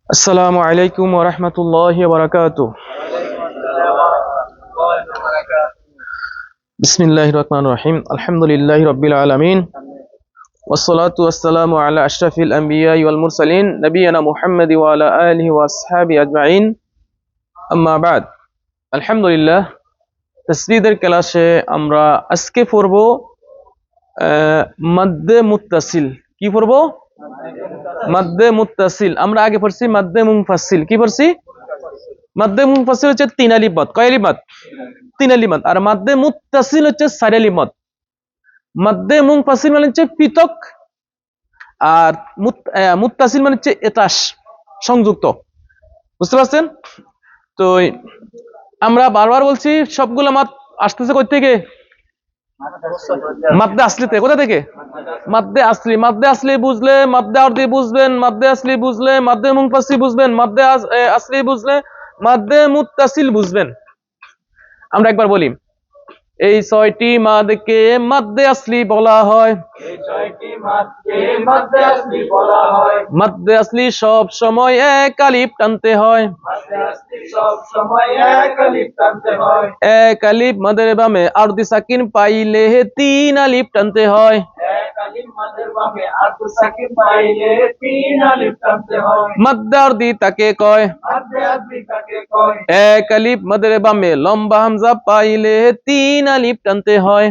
আসসালামু আলাইকুম ওয়া রাহমাতুল্লাহি ওয়া বারাকাতুহু। বিসমিল্লাহির রহমানির রহিম। আলহামদুলিল্লাহি রাব্বিল আলামিন। ওয়াসসালাতু ওয়াসসালামু আলা আশরাফিল আমবিয়া ওয়াল মুরসালিন নবিয়িনা মুহাম্মাদ ওয়া আলা আলিহি ওয়া আসহাবিহি আজমাইন। আম্মা বাদ। আলহামদুলিল্লাহ, তাসদীদের ক্লাসে আমরা আজকে পড়ব মাদ্দে মুত্তাসিল। কি পড়ব? মাদ্দে মুত্তাসিল। আমরা আগে পড়ছি মাদ্দে মুনফাসিল। কি পড়ছি? মাদ্দে মুনফাসিল হচ্ছে তিন আলিফ মদ। কয় আলিফ মদ? তিন আলিফ মদ। আর মাদ্দে মুত্তাসিল হচ্ছে চার আলিফ মদ। মাদ্দে মুনফাসিল মানে হচ্ছে পৃথক, আর মুত্তাসিল মানে হচ্ছে এতাস, সংযুক্ত। বুঝতে পারছেন? তো আমরা বারবার বলছি সবগুলো মাদ আসতেছে কই থেকে? মাদ্দে আসলিতে। কোথা থেকে? মাদ্দে আসলি। মাদ্দে আসলি বুঝলে মাদ্দে আরদি বুঝবেন, মাদ্দে আসলি বুঝলে মাদ্দে মুনফাসিল বুঝবেন, মাদ্দে আসলি বুঝলে মাদ্দে মুত্তাসিল বুঝবেন। আমরা একবার বলি, এই ছয়টি মাদকে মাদ্দে আসলি বলা হয়। মাদ্দে আসলি সব সময় এক আলিফ টানতে হয়। এক আলিফ মাদের বামে আরদি সাকিন পাইলে তিন আলিফ টানতে হয়। মাদ্দে আরদি তাকে কয়। এক আলিফ মাদের বামে লম্বা হামজা পাইলে তিন আলিফ টানতে হয়।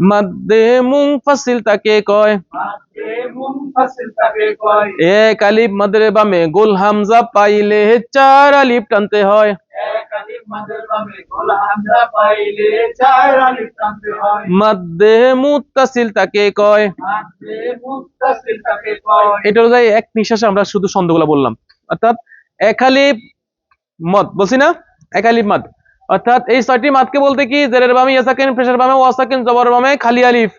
মাদ্দে মুনফাসিল তাকে কয়। এক আলিফ মাদের বামে গোল হামজা পাইলে চার আলিফ টানতে হয়। মাদ্দে মুত্তাসিল তাকে কয়। এটা হলো এক নিঃশ্বাসে আমরা শুধু ছন্দগুলো বললাম। অর্থাৎ এক আলিফ মদ বলছি না, এক আলিফ মাদ। অর্থাৎ এই ছয়টি মাদকে বলতে কি, জেরের বামে ইয়া সাকিন, পেশের বামে ওয়া সাকিন, জবরের বামে খালি আলিফ,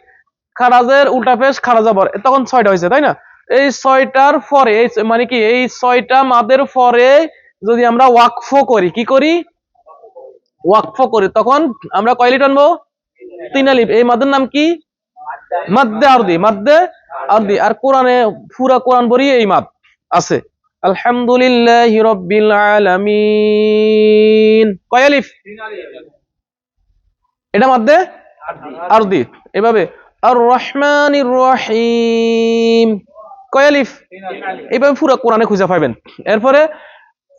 খারাজের উল্টা পেশ, খারা জবর, তখন ছয়টা হয়েছে, তাই না? এই ছয়টার পরে মানে কি, এই ছয়টা মাদের পরে যদি আমরা ওয়াকফ করি, কি করি? ওয়াকফ করি, তখন আমরা কয় আলিফ টানবো? তিন আলিফ। এই মাদের নাম কি? মাদ্দে আরদি। মাদ্দে আরদি। আর কোরআনে পুরা কোরআন ভরি এই মাদ আছে। আলহামদুলিল্লাহি রাব্বিল আলামিন কয় আলিফ? এটা মাদ্দে আরদি। এভাবে আর রহমানির রহিম কয় আলিফ? এইভাবে পুরো কোরআনে খুঁজে পাবেন। এরপরে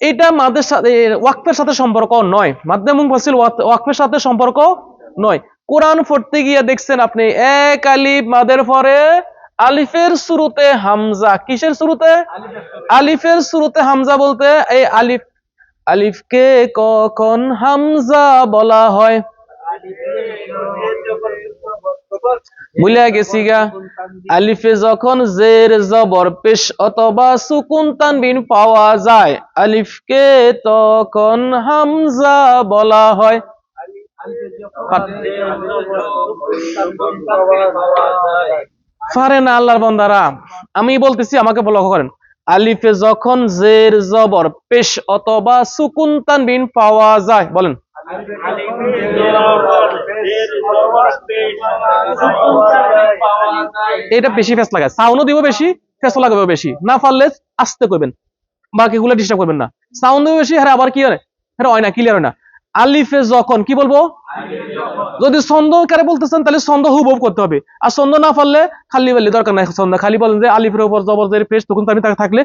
এটা মাদের সাথে ওয়াকফের সাথে সম্পর্ক নয়। মাদ্দে মুনফাসিল ওয়াকফের সাথে সম্পর্ক নয়। কোরআন পড়তে গিয়ে দেখছেন আপনি এক আলিফ মাদের পরে আলিফের শুরুতে হামজা। কিসের শুরুতে? আলিফের শুরুতে হামজা বলতে এই আলিফকে কখন হামজা বলা হয়? ভুলে গেছি গা। আলিফে যখন জের জবর পেশ অথবা সুকুন তানবিন পাওয়া যায়, আলিফকে তখন হামজা বলা হয়। পারে না আল্লাহর বান্দারা, আমি বলতেছি, আমাকে লক্ষ্য করেন। আলিফে যখন জের জবর পেশ অথবা সুকুন তানবিন পাওয়া যায়, বলেন। এটা বেশি ফেস লাগায়, সাউন্ডও দিব বেশি, ফেসও লাগাবে বেশি। না পারলে আস্তে করবেন, বাকিগুলো ডিস্টার্ব করবেন না। সাউন্ড দিব বেশি, হ্যাঁ আবার কি হয়, হ্যাঁ হয় না, ক্লিয়ার হয় না। আলিফে যখন কি বলবো? যদি ছন্দ কারে বলতেছেন তাহলে ছন্দ হুবহু করতে হবে। আর ছন্দ না পারলে খালি বললে দরকার নাই। ছন্দ খালি বলেন যে আলিফের উপর জবর জের পেশ তখন আমি থাকলে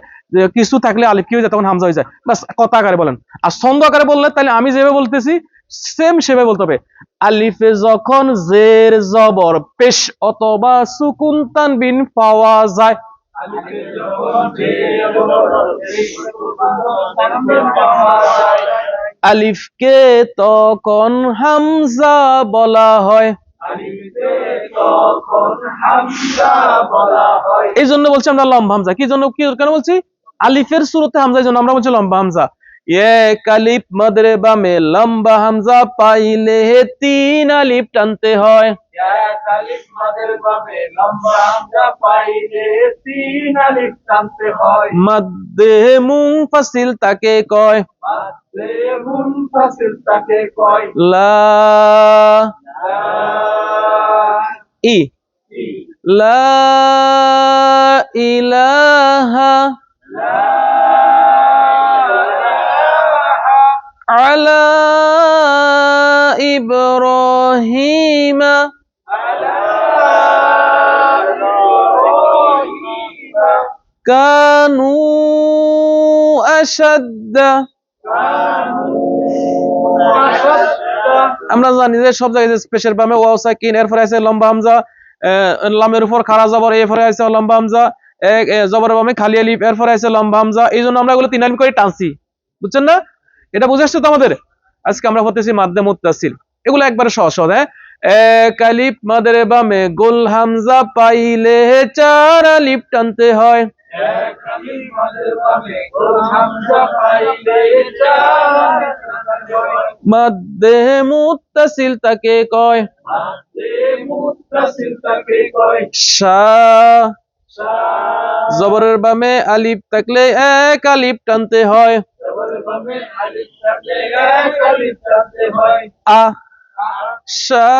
কিছু থাকলে আলিফ কি হয়ে যায়, তখন হামজা হয়ে যায়, বাস কথা আকারে বলেন। আর ছন্দ আকারে বললে তাহলে আমি যেভাবে বলতেছি সেম সেভাবে বলতে হবে। আলিফে যখন জের জবর পেশ অথবা সুকুন তানবিন পাওয়া যায়, আলিফকে তখন হামজা বলা হয়। এই জন্য বলছি আমরা লম্বা হামজা। কি জন্য, কেন বলছি? আলিফের শুরুতে হামজা, এই জন্য আমরা বলছি লম্বা হামজা। এক আলিফ মাদের বামে লম্বা হামজা পাইলে তিন আলিফ টানতে হয়। মাদ্দে মুনফাসিল তাকে কয়। লা ই লা ইলাহা আলা ইব্রাহিম কানু আশাদ্দা। আমরা জানি যে সব জায়গায় স্পেশাল বামে ওয়াও সাকিন, এরপরে আছে লম্বা হামজা, লামের উপর খাড়া জবর, এরপরে আছে লম্বা হামজা, জবর বামে খালি আলিফ, এরপরে আছে লম্বা হামজা। এই জন্য আমরা এগুলো 3 আলিফ করে টানছি, বুঝছেন না? এটা বুঝে আসছে তো আমাদের? আজকে আমরা পড়তেছি মাদ্দে মুত্তাসিল, এগুলো একবারে সহজ সহজ। এক আলিফ মাদের বামে গোল হামজা পাইলে 4 আলিফ টানতে হয়। মাদ্দে মুত্তাসিল তাকে কয়। শা জবরের বামে আলিফ থাকলে 1 আলিফ টানতে হয়। আ শা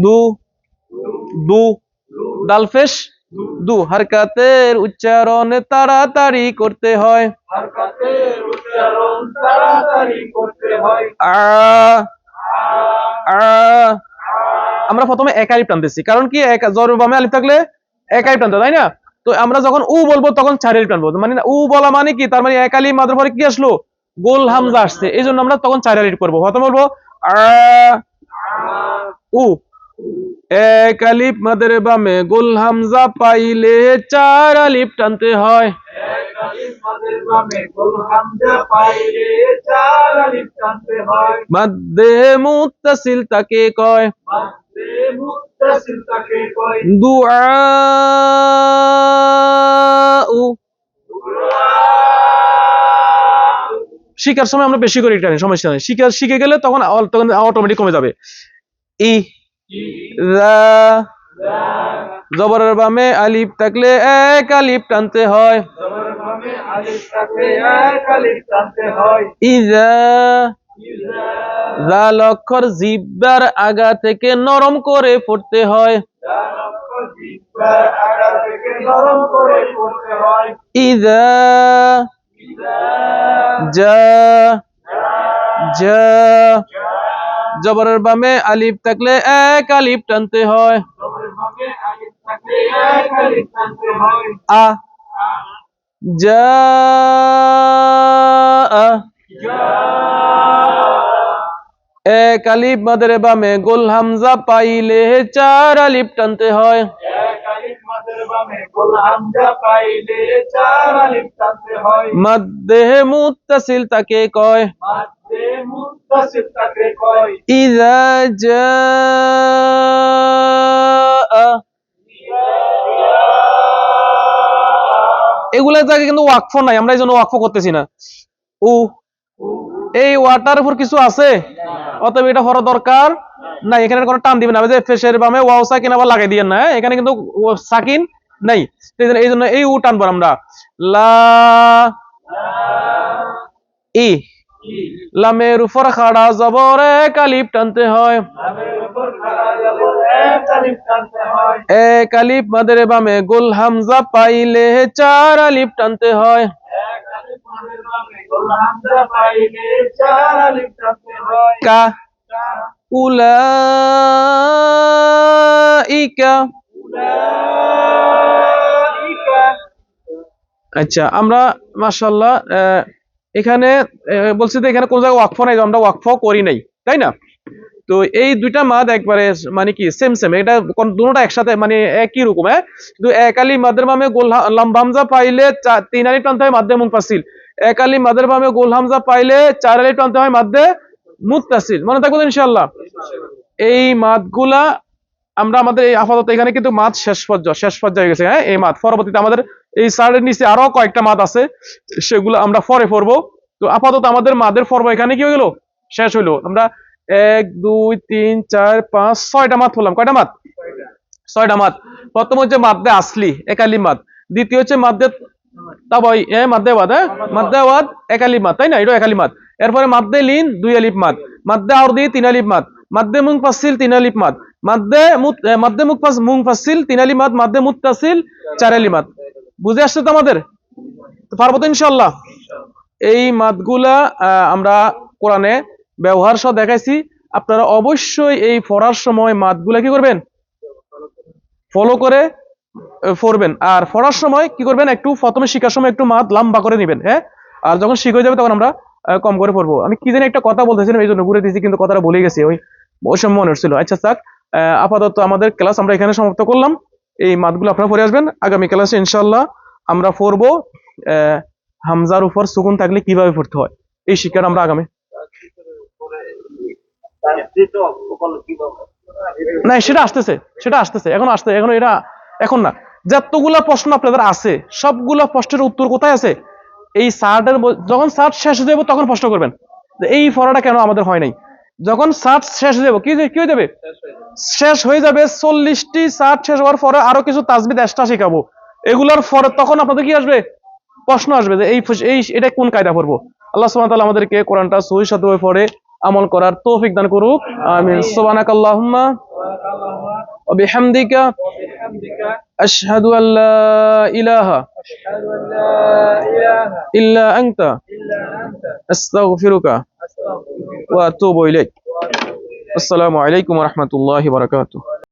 দু দু দালফেশ দু। হারকাতের উচ্চারণ তাড়াতাড়ি করতে হয়। আ আ আমরা প্রথমে 1 আলিফ টানতেছি, কারণ কি জবরের বামে আলিফ থাকলে 1 আলিফ টানতে, তাই না? তো আমরা যখন উ বলবো তখন 4 আলিফ টানবো, মানে উ বলা মানে কি, তার মানে 1 আলিফ মাদের পরে কি আসলো, গোল হামজা আসছে, এই জন্য আমরা তখন 4 আলিফ করবো। প্রথমে বলবো আ উ। 1 আলিফ মাদের বামে গোল হামজা পাইলে 4 আলিফ টানতে হয়। মাদ্দে মুত্তাসিল তাকে কয়। দুআউ। শিখার সময় আমরা বেশি করে টানি, সমস্যা নেই, শিখে গেলে তখন অটোমেটিক কমে যাবে। ই রা জবরের বামে আলিফ থাকলে 1 আলিফ টানতে হয়। ইজা জাল অক্ষর জিব্বার আগা থেকে নরম করে পড়তে হয়। ইজা জা জা জবরের বামে আলিফ থাকলে 1 আলিফ টানতে হয়। আ জা এক আলিফ মাদের বামে গোল হামজা পাইলে 4 আলিফ টানতে হয়। মাদ্দে মুত্তাসিল তাকে কয়। ইযা জাআ। এগুলা জায়গায় কিন্তু ওয়াকফ নাই, আমরা এই জন্য ওয়াকফ করতেছি না। উ এই ওয়াটার উপর কিছু আছে, অতএব এটা হওয়ার দরকার নাই, এখানে কোনো টান দিবেন না। যে ফেশের বামে ওয়াও সাকিন আবার লাগাই দিয়েন না, এখানে কিন্তু সাকিন নাই, এই জন্য এই উ টানবো আমরা। লা ই লামের উপর খাড়া জবর 1 আলিফ টানতে হয়। 1 আলিফ মাদের বামে গোল হামজা পাইলে 4 আলিফ টানতে হয়। কা উলাইকা। আচ্ছা, আমরা মাশাআল্লাহ এখানে বলছি যে এখানে কোন জায়গায় ওয়াকফ নাই, আমরা ওয়াকফ করি নাই, তাই না? তো এই দুইটা মাদ একবারে মানে কি সেম সেম, এটা দুটোটা একসাথে মানে একই রকম। কিন্তু 1 আলিফ মাদের বামে গোল লম্বা হামজা পাইলে 3 আলিফ টানতে হয় মাদ্দে মুনফাসিল। 1 আলিফ মাদের বামে গোল হামজা পাইলে 4 আলিফ টানতে হয় মাদ্দে মুত্তাসিল। মনে থাকবে ইনশাআল্লাহ। এই মাদগুলা আমরা আমাদের এই আপাতত এখানে কিন্তু মাদ শেষ পর্যায়ে গেছে। এই মাদ পরবর্তীতে আমাদের এই সারের নিচে আরো কয়েকটা মাদ আছে, সেগুলো আমরা পরে পড়বো। তো আপাতত আমাদের মাদের পর্ব এখানে কি হলো, শেষ হইলো। আমরা 1 2 3 4 5 6টা মাদ পড়লাম। কয়টা মাদ? 6টা মাদ। প্রথম হচ্ছে মাদ্দে আসলি 1 আলিফ মাদ, দ্বিতীয় হচ্ছে মাদ্দে তারপর মাদ্দে ওয়াদ, মাদ্দে ওয়াদ এক আলিফ মাদ, তাই না? এটা এক আলিফ মাদ। এরপরে মাদ্দে লিন 2 আলিফ মাদ, মাদ্দে আরদি 3 আলিফ মাদ, মাদ্দে মুনফাসিল 3 আলিফ মাদ, মাদ্দে মুনফাসিল 3 আলিফ মাদ, মাদ্দে মুত্তাসিল 4 আলিফ মাদ। বুঝে আসছে তো আমাদের? তো পারবো তো ইনশাআল্লাহ। এই মাদগুলা আমরা কোরআনে ব্যবহার সহ দেখাইছি। আপনারা অবশ্যই এই পড়ার সময় মাদগুলা কি করবেন? ফলো করে পড়বেন। আর পড়ার সময় কি করবেন? একটু প্রথমে শিখার সময় একটু মাদ লম্বা করে নেবেন, হ্যাঁ? আর যখন শিখ হয়ে যাবে তখন আমরা কম করে পড়বো। আমি কি জানি একটা কথা বলতেছিলাম, এই জন্য ঘুরে দিয়েছি, কিন্তু কথাটা ভুলে গেছি, ওই সময় মনে হচ্ছিল। আচ্ছা থাক, আপাতত আমাদের ক্লাস আমরা এখানে সমাপ্ত করলাম। এই মাদগুলো আপনারা পড়ে আসবেন। আগামী ক্লাসে ইনশাআল্লাহ আমরা পড়বো হামজার উপর সুকুন থাকলে কিভাবে পড়তে হয়, এই শিক্ষাটা আমরা আগামী না, সেটা আসতেছে, সেটা আসতেছে, এখন আসতে, এখন এটা এখন না। যতগুলা প্রশ্ন আপনাদের আছে সবগুলা প্রশ্নের উত্তর কোথায় আছে? এই সার্টের যখন সার্ট শেষ হয়ে যাবে তখন প্রশ্ন করবেন যে এই পড়াটা কেন আমাদের হয় নাই। যখন সার্ট শেষ হয়ে যাবে কি হয়ে যাবে? শেষ হয়ে যাবে। 40টি সার্ট শেষ হওয়ার পরে আরো কিছু তাজবিদ এক্সট্রা শেখাবো। এগুলোর পরে তখন আপনাদের কি আসবে? প্রশ্ন আসবে যে এই এটা কোন কায়দা পড়বো। আল্লাহ সুবহানাহু ওয়া তাআলা আমাদেরকে কোরআনটা সহিহ সাধ্যভাবে পড়ে আমল করার তৌফিক দান করুক। আমিন। সুবহানাকাল্লাহুম্মা ওয়া বিহামদিকা আশহাদু আল্লা ইলাহা ইল্লা আনতা আস্তাগফিরুকা ওয়া আতুবু ইলাইক। আসসালামু আলাইকুম ওয়া রাহমাতুল্লাহি ওয়া বারাকাতুহু।